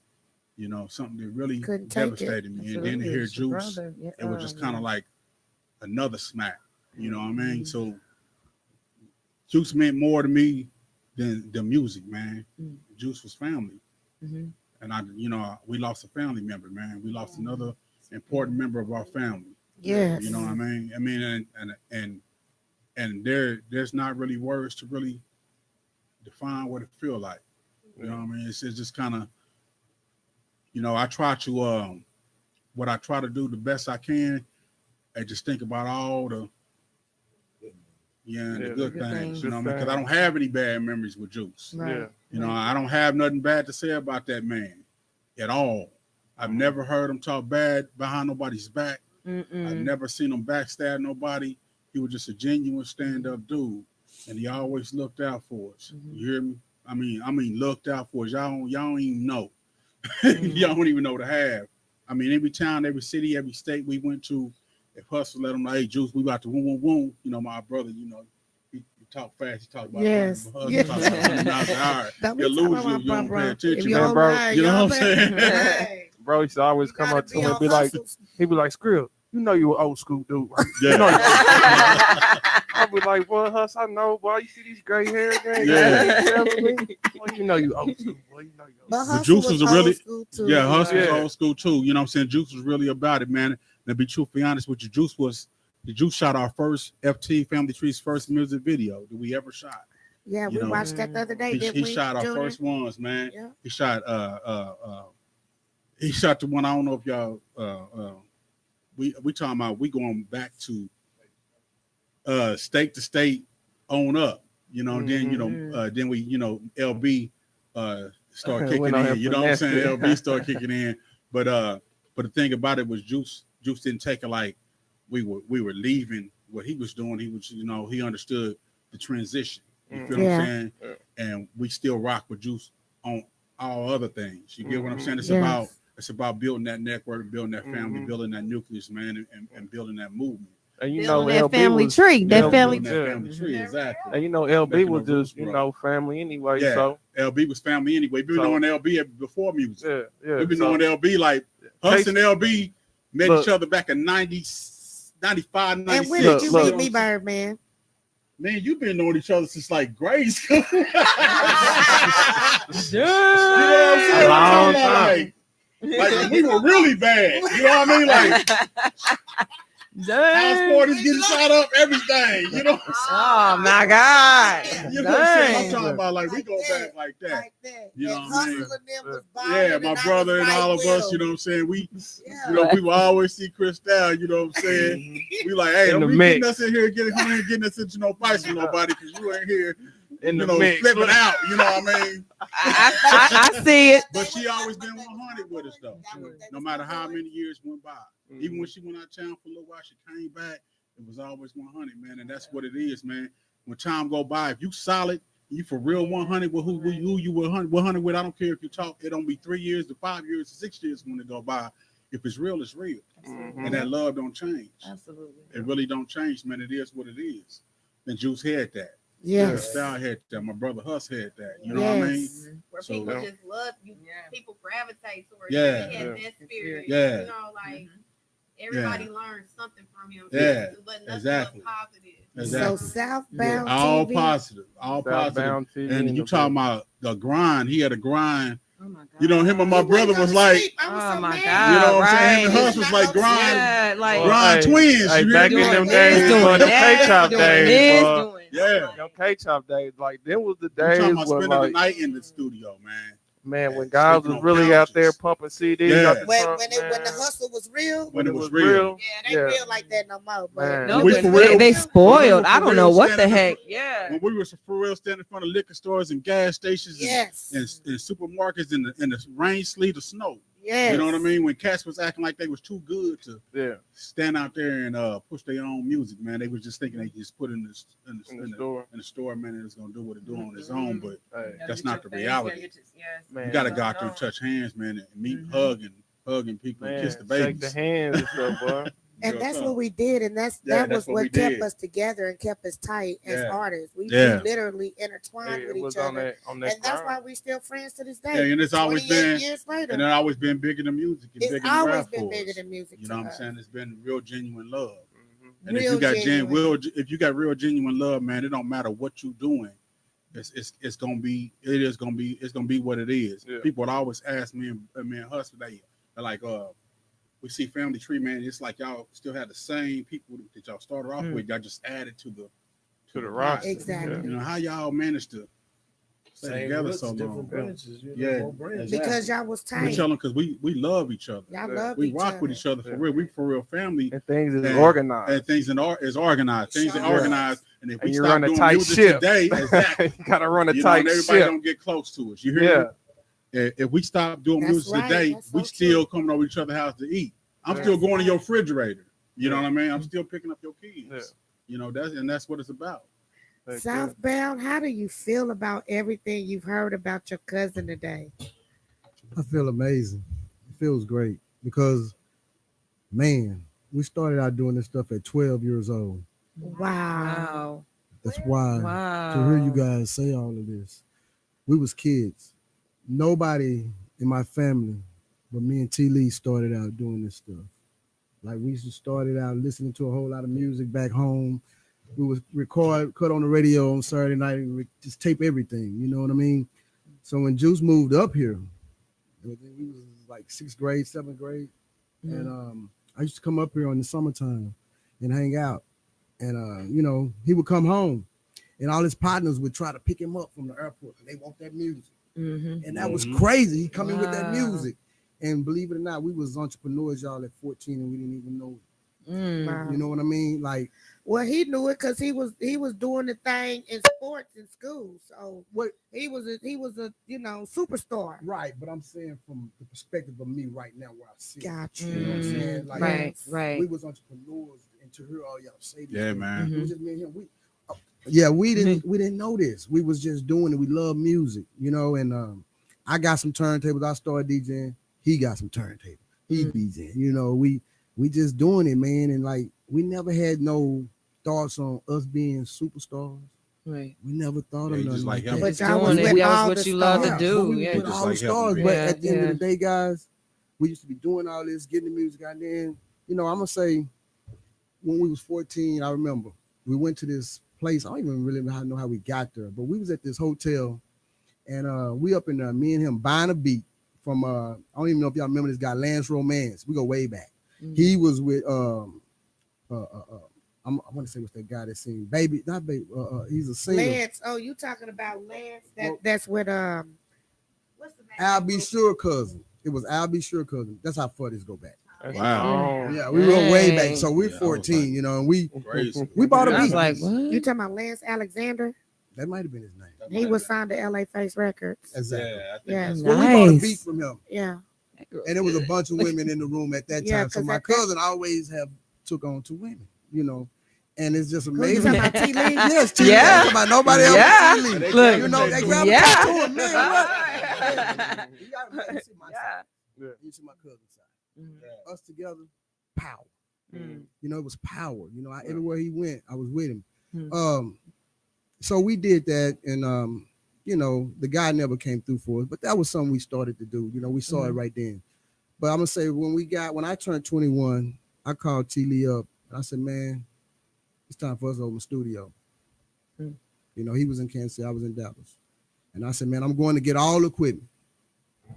you know, something that really devastated me. Absolutely. And then to hear Juice, it was just kind of like another smack. You know what I mean? So Juice meant more to me than the music, man. Juice was family. And we lost a family member, man. We lost another important member of our family. Yes. You know what I mean? I mean, and there's not really words to really define what it feel like. You know what I mean? It's just kind of, you know, I try to what I try to do the best I can and just think about all the the good things, you know what I mean? Because I don't have any bad memories with Juice. Right. You know, I don't have nothing bad to say about that man at all. I've never heard him talk bad behind nobody's back. I've never seen him backstab nobody. He was just a genuine stand-up dude, and he always looked out for us. You hear me? I mean, looked out for us. Y'all don't even know. Y'all don't even know the half. I mean, every town, every city, every state we went to, if Hustle let him know, hey, Juice, we about to woo. You know, my brother, you know, he talk fast. He talk about yes. He talk about 100 miles an hour. He'll lose you if you don't pay attention, man, bro. You know what I'm saying? Bro used to always come up to me and be like, Skrill, you know you an old school dude. Right? Yeah. You know I'll be like, well, Huss, I know, boy. You see these gray hair again? Yeah. Well, you know you old school, boy. You know you old school. But Juice was a really, Huss was Yeah. old school too. You know what I'm saying? Juice was really about it, man. And to be truthfully honest with you, Juice shot our first FT Family Tree's first music video that we ever shot. Yeah, we watched that the other day. He shot our first ones, man. Yeah. He shot the one. I don't know if y'all we talking about we going back to state to state on up, you know, and then you know then we, you know, LB start kicking in, you know what I'm saying? LB start kicking in. But the thing about it was Juice didn't take it like we were leaving what he was doing. He was, you know, he understood the transition. You feel what I'm saying? And we still rock with Juice on all other things. You get what I'm saying? It's about building that network, building that family, building that nucleus, man, and building that movement. And you Building know, that LB family was, tree. That LB family tree, exactly. And you know, LB was just, you know, family anyway. Yeah, so LB was family anyway. We've been knowing LB before music. Yeah. We've been knowing LB like us and LB met each other back in 95, 96. And when did you meet me, Birdman? Man, you've been knowing each other since like grade school. You know what I'm saying? Like we were really bad. You know what I mean? Like House parties getting shot up, everything. You know. Oh my God. You know what I'm saying? I'm Dang. talking about like we Like go that. back like that. Like that. You know And what I mean? Hustle and them was buying Yeah, and my I brother was and right all of with us, them. you know what I'm saying? We, Yeah. you know, people always see Chris Down, you know what I'm saying? We like, hey, In don't the be mix. getting us in here, getting us into no fights with nobody because you ain't here, In you the know, mix. flipping out, you know what I mean? I see it. But she always been 100 with us though. That was No matter how many years went by. Even when she went out of town for a little while, she came back. It was always 100, man, and that's what it is, man. When time go by, if you solid, you for real 100 with who you 100 with. I don't care if you talk. It don't be 3 years to 5 years to 6 years when it go by. If it's real, it's real, and that love don't change. Absolutely. It really don't change, man. It is what it is. And Juice had that. Yes. Style had that. My brother Huss had that. You know what I mean? Yes. Where So- people just love you, people gravitate towards Yeah. him. He had that spirit. Yeah. You know, like everybody learned something from him. Yeah. But nothing Exactly. but positive. Exactly. So Southbound All TV. positive. All positive. Southbound TV And you the talking about the grind. He had a grind. Oh my God. You know, him and my He brother wouldn't was go to like, sleep. I was Oh so my mad. God. you know what I'm saying? Him and right. Huss was like grind. Yeah, like Grind twins. Hey, You back hear in me? them doing days, this, boy, doing them that, K-Chop doing days, this, boy. doing Yeah. Them K-Chop days, like them was the I'm talking days about where spending the like, night in the studio, man. man, when Yeah, guys sleeping was on really out there couches. pumping CDs Yeah. out the When trunk, when the man. hustle was real, When it was real. yeah, they Yeah. real like that no more. But Man. No, We but for real. they spoiled. We I for don't know real what the standing in heck. front- Yeah. When we was for real standing in front of liquor stores and gas stations and, yes, and supermarkets in the rain, sleet, or snow. yes, You know what I mean? When cats was acting like they was too good to Yeah, stand out there and push their own music, man. They was just thinking they could just put it in the store. in the store, man, and it's gonna do what it do on its own. But Hey, that's not the reality. man, you gotta go out there and touch hands, man, and meet, hugging people, and man, kiss the shake the babies. hands and stuff, boy. and Real that's talk. what we did, and that that's was what what we kept did. us together and kept us tight as Yeah. artists. We Yeah. literally intertwined It with was each on other, that and that's why we still friends to this day. Yeah, and it's always 28 been, years later. and it's always been bigger than music and It's bigger than always rap been for bigger us. than music. You know to what I'm us. saying? It's been real genuine love. Mhm. And Real if you got genuine. if you got real genuine love, man, it don't matter what you doing. It's gonna be what it is. Yeah. People would always ask me and Hustle, they're like, we see Family Tree, man. It's like y'all still have the same people that y'all started off with. Y'all just added to the roster. Exactly. You know how y'all managed to stay Same together roots, so long. different branches. You know, Yeah, more branches. exactly. Because y'all was We tight. tell them because we love each other. Y'all Yeah. love We each rock other. with each other for Yeah. real. We for real family. And things is And- organized. And things is organized. Things are Sure. organized. And if we And you stop run a doing tight music ship. today, exactly. You gotta run a You know, tight and everybody ship. don't get close to us. You hear Yeah. me? If we stop doing That's music right. today, That's so we still coming over each other's house to eat. I'm Yeah. still going to That's your right. refrigerator. You know Yeah. what I mean? I'm still picking up your kids. Yeah. You know, that's what it's about. Heck yeah. Southbound, how do you feel about everything you've heard about your cousin today? I feel amazing. It feels great because, man, we started out doing this stuff at 12 years old. Wow. Wow. That's why Wow. to hear you guys say all of this, we was kids. Nobody in my family but me and T. Lee started out doing this stuff. Like we used to started out listening to a whole lot of music back home. We would cut on the radio on Saturday night and we just tape everything. You know what I mean? So when Juice moved up here, we was like 6th grade, 7th grade. And I used to come up here in the summertime and hang out. And, he would come home and all his partners would try to pick him up from the airport. They want that music. Mm-hmm. And that was crazy. He come in with that Wow. music. And believe it or not, we was entrepreneurs, y'all, at 14 and we didn't even know it. Mm. You know what I mean? Like, Well, he knew it because he was doing the thing in sports in school. So what? he was a superstar. Right, but I'm saying from the perspective of me right now where I see it. Gotcha. You know what I'm saying? Like, Right, right. we was entrepreneurs, and to hear all y'all say this, Yeah, man. it was just me and him. We didn't know this. We was just doing it. We love music, and I got some turntables. I started DJing. He got some turntables. He DJing. We just doing it, man. And like we never had no thoughts on us being superstars. Right. We never thought Yeah, of you nothing just like like him. that. But y'all was Doing it. with That was all what the you love to stars. do. But we Yeah. with Just all like the helping stars. people. But at the end Yeah. of the day, guys, we used to be doing all this, getting the music out there. And, I'm gonna say when we was 14, I remember we went to this place. I don't even really know how we got there, but we was at this hotel and we up in there, me and him buying a beat from I don't even know if y'all remember this guy, Lance Romance. We go way back. Mhm. He was with I want to say what's that guy that sing Baby, not Baby. He's a singer. Lance. Oh, you talking about Lance? That's with what's the name? Al B. Sure cousin. It was Al B. Sure cousin. That's how far this go back. Wow. Yeah, we were way back. Dang. So we're Yeah, I was 14, like- you know, and we Crazy. bought a I was beat. like, You what? talking about Lance Alexander? That might have been his name. He was signed to LA Face Records. Exactly. Yeah, I think Yeah. that's Well, we bought a Nice. beat from him, Yeah. and there was a bunch of women in the room at that Yeah, time. So 'cause my at that- cousin always have took on to women, you know, and it's just Who you amazing. talking about, T. Lee? Yes, T. Lee. Yeah. I'm talking about nobody else. Yeah. but T. Lee. Look. You know, they gravitate Yeah. to him, man. What? Yeah. You gotta you see my side. Yeah. You see my cousin's side. Mm. Us together, power. Mm. You know, it was power. You know, everywhere he went, I was with him. Hmm. So we did that, and you know, the guy never came through for us, but that was something we started to do. You know, we saw it right then. But I'm gonna say when I turned 21, I called T. Lee up and I said, man, it's time for us to open a studio. Hmm. You know, he was in Kansas City, I was in Dallas. And I said, man, I'm going to get all the equipment.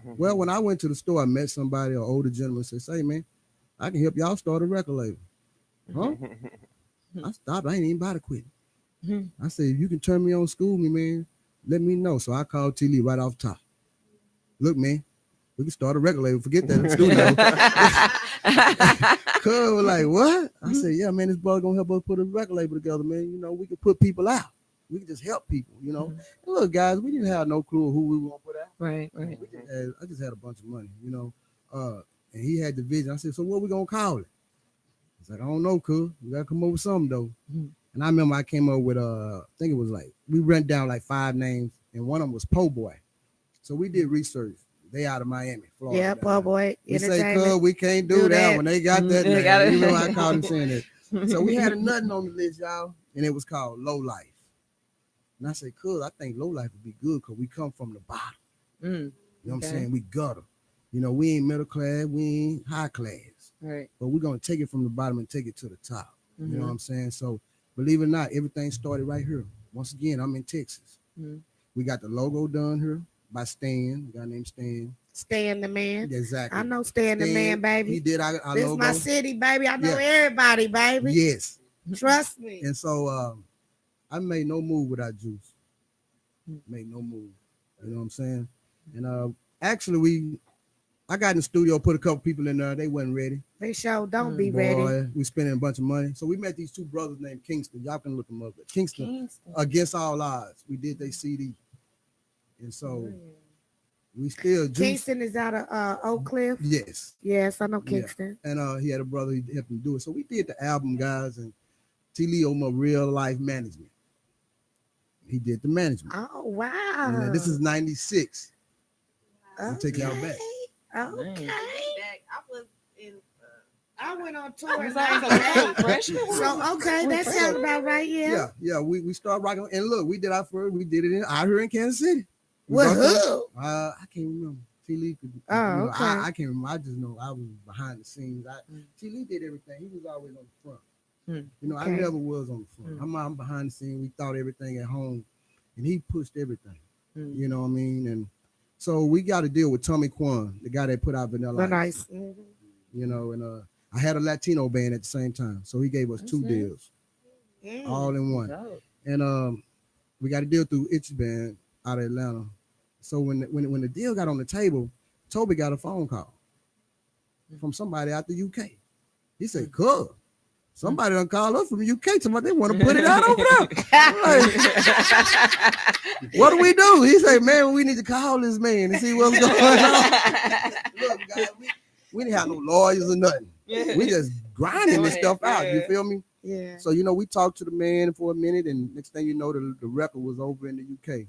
Well, when I went to the store, I met somebody, an older gentleman, said, hey, man, I can help y'all start a record label. Huh? I stopped. I ain't even buy the equipment. I said, if you can turn me on, school me, man, let me know. So I called T. Lee right off top. Look, man, we can start a record label. Forget that studio. Cuz was like, what? I said, yeah, man, this brother gonna help us put a record label together, man. You know, we can put people out. We can just help people, you know. And look, guys, we didn't have no clue who we were gonna put out. Right, right. I just had a bunch of money, you know. And he had the vision. I said, so what we gonna call it? He's like, I don't know, cuz. We gotta come up with something though. And I remember I came up with I think it was like we ran down like 5 names, and one of them was Po' Boy. So we did research. They out of Miami, Florida. Yeah, Po' Boy. We say, Entertainment. cuz we can't do that when they got that They name. got it. You know, I called him saying that. So we had nothing on the list, y'all, and it was called Low Life. And I said, cuz I think Low Life would be good because we come from the bottom. Mm, You know what I'm okay. saying? We gutter. You know, we ain't middle class, we ain't high class. Right. But we're gonna take it from the bottom and take it to the top. You know Mhm. what I'm saying? So believe it or not, everything started right here. Once again, I'm in Texas. Mhm. We got the logo done here by Stan, a guy named Stan. Stan the Man. Exactly. I know Stan the Man, He baby. did our This logo. my city, baby. I know Yeah. everybody, baby. Yes. Trust me. And so I made no move without Juice. Made no move. You know what I'm saying? And actually I got in the studio, put a couple people in there. They wasn't ready. They show don't be ready. Boy, we spending a bunch of money. So we met these 2 brothers named Kingston. Y'all can look them up. Kingston, Against All Odds. We did their CD. And so we still Juice. Kingston is out of Oak Cliff. Yes. Yes, I know Yeah. Kingston. And he had a brother, he helped him do it. So we did the album, guys, and T. Lee owned my real life management. He did the management. Oh wow. And this is 96. I'll take y'all back. Okay. I was in. I went on tour. in Was I 98. freshman? So okay, that sounds about right. Yeah. Yeah. We started rocking. And look, we did our first, we did it out here in Kansas City. We With brought the- who? I can't remember. T. Lee could. Oh, okay. I can't remember. I just know I was behind the scenes. T. Lee did everything. He was always on the front. You know, I Okay. never was on the front. I'm behind the scenes. We thought everything at home, and he pushed everything. You know what I mean? And so we got to deal with Tommy Quan, the guy that put out Vanilla Ice. Nice. You know, and I had a Latino band at the same time, so he gave us 2 deals, all in one. And we got a deal through Itchy Band out of Atlanta. So when the deal got on the table, Toby got a phone call from somebody out the UK. He said, "Cool, somebody done call us from the UK. Somebody they want to put it out over there." I'm like, what do we do? He said, "Man, we need to call this man and see what's going on." Look, guys, we didn't have no lawyers or nothing. We just grinding this stuff out. You feel me? Yeah. So, you know, we talked to the man for a minute, and next thing you know, the record was over in the UK.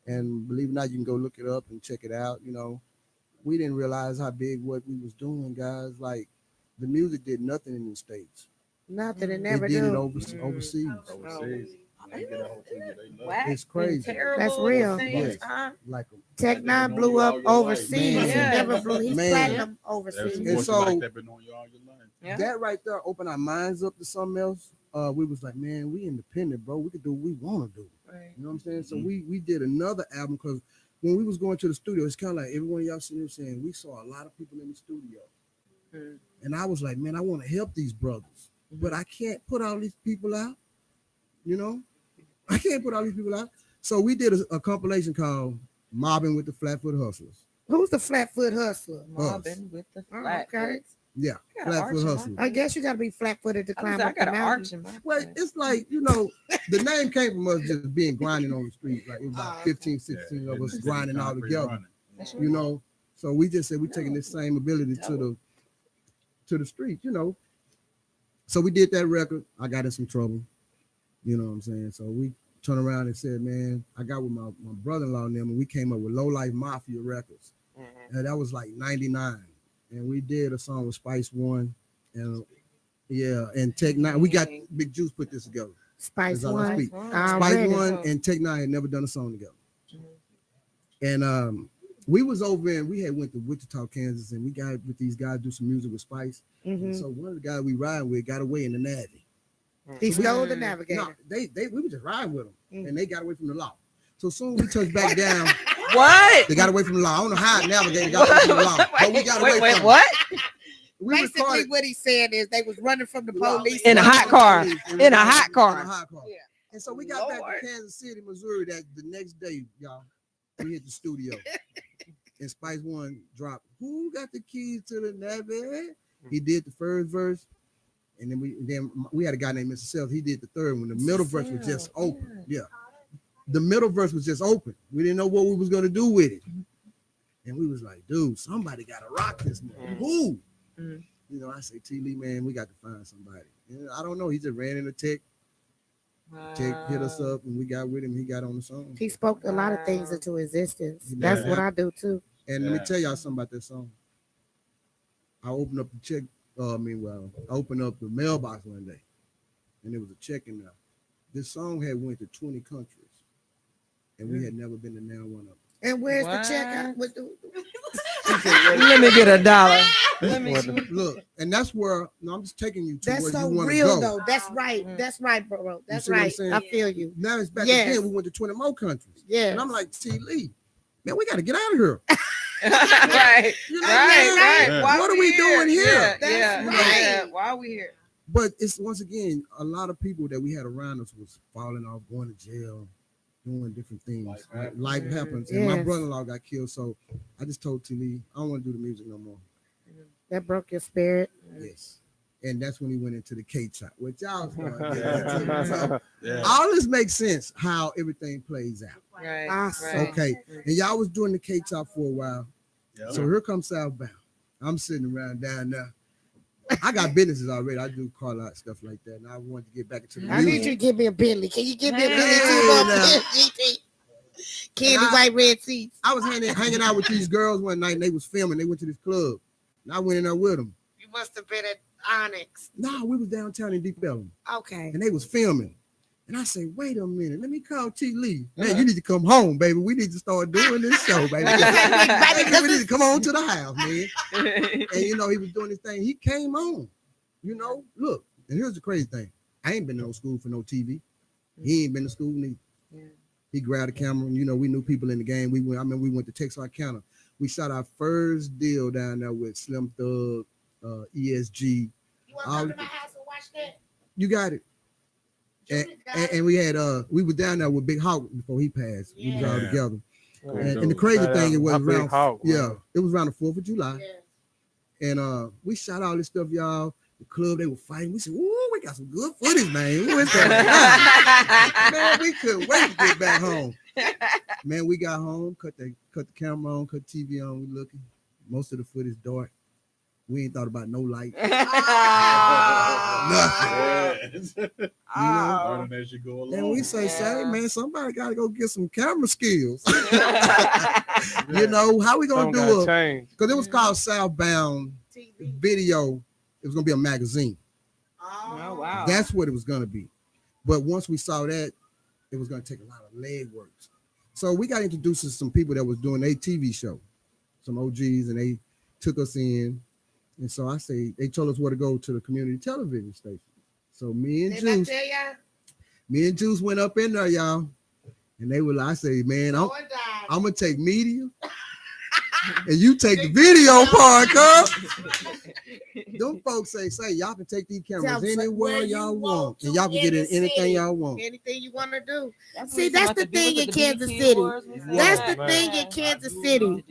And believe it or not, you can go look it up and check it out. You know, we didn't realize how big what we was doing, guys. Like, the music did nothing in the States. Nothing. It They never did it do. overseas. Overseas. They get a hold of you, they love it. It's crazy. That's real. Yes. Like Tech Nine blew up overseas. Man. He never blew. He's Man. platinum There's overseas. And voices so- like that been on you all your life. that right there opened our minds up to something else. We was like, man, we independent, bro. We can do what we want to do. You know what I'm saying? So we did another album because when we was going to the studio, it's kind of like everyone of y'all sitting here saying we saw a lot of people in the studio. And I was like, man, I want to help these brothers. but I can't put all these people out. You know, I can't put all these people out. So we did a compilation called "Mobbing with the Flatfoot Hustlers." Who's the Flatfoot Hustler? Mobbing with the flat. Okay. Yeah, I got an arch Flatfoot in my Hustlers. I guess you got to be flat-footed to climb I up got the an arch mountain. in my Well, it's like, you know, the name came from us just being grinding on the street. Like it was about 15, 16 of us grinding all together. You know, so we just said we're taking this same ability to the street, you know. So we did that record. I got in some trouble. You know what I'm saying? So we turned around and said, man, I got with my brother-in-law and them, and we came up with Low Life Mafia Records. And that was like 99. And we did a song with Spice One and and Tech Nine. We got Big Juice put this together. Spice That's all I One. speak. Already. Spice One and Tech Nine had never done a song together. And we was over and we had went to Wichita, Kansas, and we got with these guys do some music with Spice. Mhm. So one of the guys we ride with got away in the Navy. He stole the navigator. No, we were just riding with them, and they got away from the law. So soon we touched back down. What? They got away from the law. I don't know how Navigator got away from the law, but we got away from what? it. We Basically, recorded what he's saying is they was running from the police In a hot car. In In a hot car. In a hot car. Yeah. And so we got back Lord. to Kansas City, Missouri. That the next day, y'all, we hit the studio, and Spice One dropped. Who got the keys to the Navy? He did the first verse, and then we had a guy named Mr. Sells. He did the third one. The middle verse was just open. Yeah. The middle verse was just open. We didn't know what we was gonna do with it. And we was like, dude, somebody gotta rock this man. Who? You know, I say, T. Lee, man, we got to find somebody. And I don't know. He just ran into Tech. Tech hit us up and we got with him. He got on the song. He spoke a lot of things into existence. Yeah. That's what I do too. And let me tell y'all something about that song. I opened up the check. I opened up the mailbox one day, and there was a check in there. This song had went to 20 countries, and we had never been to now one of them. And where's What? the check? Let me get $1. Look, and that's where I'm just taking you to That's where so you want to real go. though. That's right. That's right, bro. That's see what I'm right. saying? I feel you. Now it's back Yes. again. We went to 20 more countries, Yeah. and I'm like, T. Lee, man, we got to get out of here. Right. You know, Right. Yeah. Why What are we doing here? Yeah, That's yeah, right. yeah. Why are we here? But it's once again, a lot of people that we had around us was falling off, going to jail, doing different things. Life happens. And my Yes. brother-in-law got killed. So I just told T. Lee, I don't want to do the music no more. That broke your spirit. Yes. And that's when he went into the K-Chop, which y'all started getting into. So Yeah. all this makes sense how everything plays out. Right. Awesome. right. Okay. And y'all was doing the K-Chop for a while. Yeah. So here comes Southbound. I'm sitting around down there. I got businesses already. I do car lot stuff like that. And I wanted to get back into the I need music. you to give me a Bentley. Can you give me a Bentley Hey, too? Bob? now. GT. Candy, And I- white, red seats. I was hanging out with these girls one night and they was filming. They went to this club. And I went in there with them. You must have been at Onyx. No, we was downtown in Deep Ellum. Okay. And they was filming. And I said, wait a minute, let me call T. Lee. Man, you need to come home, baby. We need to start doing this show, baby. We need to come on to the house, man. And you know, he was doing this thing. He came on. You know, look, and here's the crazy thing. I ain't been to no school for no TV. He ain't been to school neither. Yeah. He grabbed a camera, and you know, we knew people in the game. We went to Texarkana. We shot our first deal down there with Slim Thug, ESG. You want to All- come to my house and watch that? You got it. And we had we were down there with Big Hawk before he passed. We was all Yeah. together. And the crazy thing, it was around it was around the 4th of July. Yeah. And we shot all this stuff, y'all. The club, they were fighting. We said, ooh, we got some good footage, man. Who is that? Man, we couldn't wait to get back home. Man, we got home, cut the camera on, cut TV on, we looking. Most of the footage dark. We ain't thought about no light. Nothing. Learning as you go along. And we say, man, somebody gotta go get some camera skills. You know, how we gonna do it? Change. Because it was called Southbound TV. Video. It was gonna be a magazine. Oh, wow. That's what it was gonna be. But once we saw that, it was gonna take a lot of leg work. So we got introduced to some people that was doing a TV show, some OGs, and they took us in. And so I say they told us where to go to the community television station. So me and Did I Juice, tell y'all? me and Juice went up in there, y'all. And they were, I say, man, I'm gonna take media, and you take the video part, cuz. them folks say y'all can take these cameras Tell 'em anywhere where y'all you want, to and y'all can in get the in anything city. y'all want. Anything you want to do. That's See, that's the thing in Kansas City. That's the thing in Kansas City.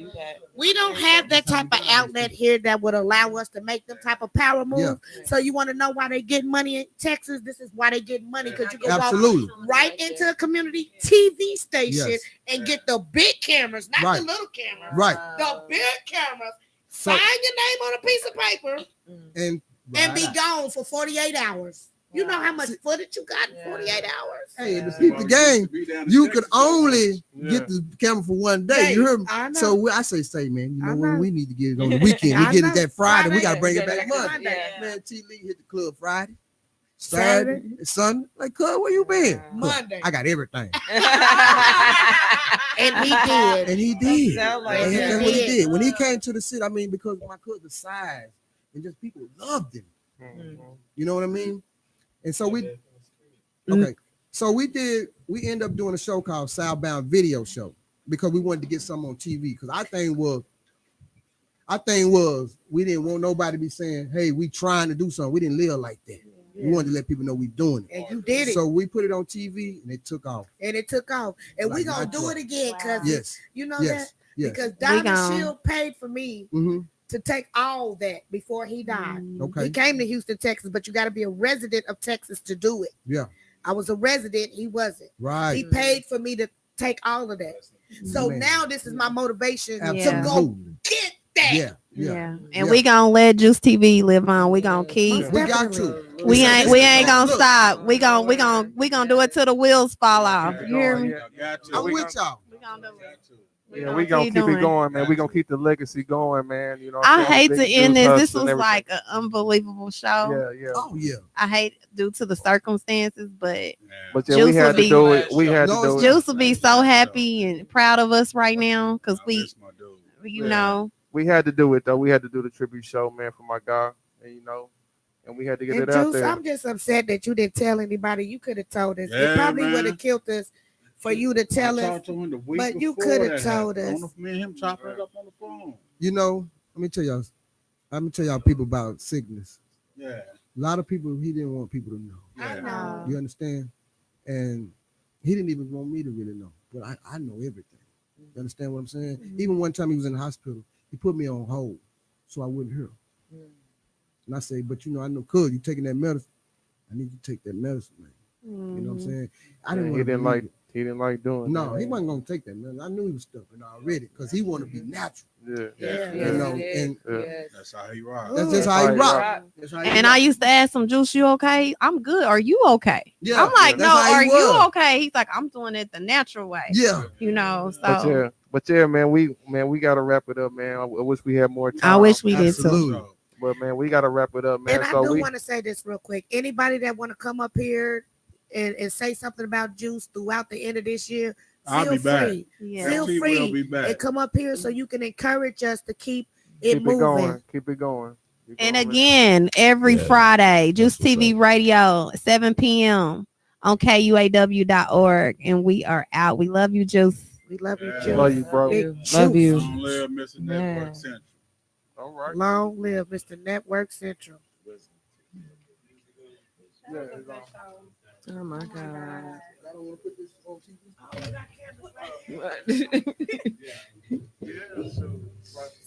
We don't have that type of outlet here that would allow us to make them type of power moves. So you want to know why they get money in Texas? This is why they get money, because you can Absolutely. walk right into a community TV station Yes. and get the big cameras, not Right. the little cameras. Right. The big cameras. So- Sign your name on a piece of paper And and be gone for 48 hours. You know how much footage you got in 48 hours? hey, to beat the game, you could only get the camera for one day. You heard me? I know. So I say, man, you I know know. when we need to get it on the weekend. I We get know. it that Friday. We gotta bring it Friday. back Monday. Monday. Man, T Lee hit the club Friday, Saturday, Sunday. Like, cuz, where you been? Look, Monday. I got everything. And he did. And he did. Sound like And that. that's what he did. When he came to the city, I mean, because my cousin's size and just people loved him. You know what I mean? And so we okay. So we end up doing a show called Southbound Video Show because we wanted to get something on TV. Because our thing was we didn't want nobody to be saying, hey, we trying to do something. We didn't live like that. We wanted to let people know we doing it. And you did it. So we put it on TV and it took off. And it took off. And we Like gonna do it again, because Yes. you know Yes. that? Yes. Because We Diamond gon- Shield paid for me Mm-hmm. to take all that before he died. Okay. He came to Houston, Texas, but you got to be a resident of Texas to do it. Yeah. I was a resident, he wasn't. Right. He paid for me to take all of that. So Man. now this is my motivation to Absolutely. go get that. Yeah. And Yeah. we gonna let Juice TV live on. We gonna keep. We got to. We ain't gonna Look, stop. We gonna do it till the wheels fall off. You hear me? I'm with y'all. We gonna do it. Yeah, we gonna keep doing. it going, man. We gonna keep the legacy going, man. You know, what I I'm saying? hate to Big end Juice this. Hustle This and was everything. like an unbelievable show. Yeah. Oh yeah. I hate due to the circumstances, but But yeah, Juice we had will to be- do it. We had No, to do it's it. Juice will be so happy and proud of us right now because we, you Yeah. know, We had to do it though. We had to do the tribute show, man, for my guy, and and we had to get And it out Juice, there. I'm just upset that you didn't tell anybody. You could have told us. Yeah, it probably man. would have killed us for you to tell us. talked to him the week but you before coulda that told happened. us. Me and him chopping it up on the phone. You know, let me tell y'all people about sickness. Yeah. A lot of people he didn't want people to know. I know. You understand? And he didn't even want me to really know. But I know everything. You understand what I'm saying? Even one time he was in the hospital, he put me on hold so I wouldn't hear him. And I say, but I know, cuz you taking that medicine. I need you to take that medicine, man. You know what I'm saying? I didn't he want didn't like. He didn't like doing. No, that. he wasn't gonna take that medicine. I knew he was stuffing already because he wanted to be natural. Yeah. You know, and That's how he rocked. that's just how he rock. That's how he and rock. I used to ask him, Juice, you okay? I'm good. Are you okay? Yeah, I'm like, that's no, how are he you was. okay? He's like, I'm doing it the natural way. Yeah. You know, But so yeah, man, we gotta wrap it up, man. I wish we had more time. I wish we did too. Absolutely. But man, we gotta wrap it up, man. And I So do we want to say this real quick. Anybody that want to come up here and say something about Juice throughout the end of this year, I'll feel be back. free. yeah. Feel T will free be back. and come up here so you can encourage us to keep it keep it moving. going. Keep it going. Keep And going, man. again, every Yeah. Friday, Juice That's what's TV Radio, 7 p.m. on KUAW.org. And we are out. We love you, Juice. We love you, Yeah. Juice. Love you, bro. Big Love Juice. you. Long live Mr. Man. Network Central. All right. Long live Mr. Network Central. Yeah, it's on. Oh my God. I don't want to put this on TV.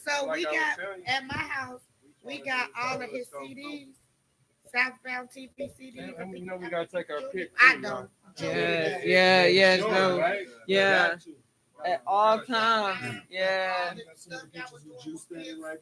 So we got at my house, we got all of his CDs, Southbound TV CDs. And we know we gotta take our pick. I know. Yes, no. Yeah. At all times. Yeah. Stuff that was going on.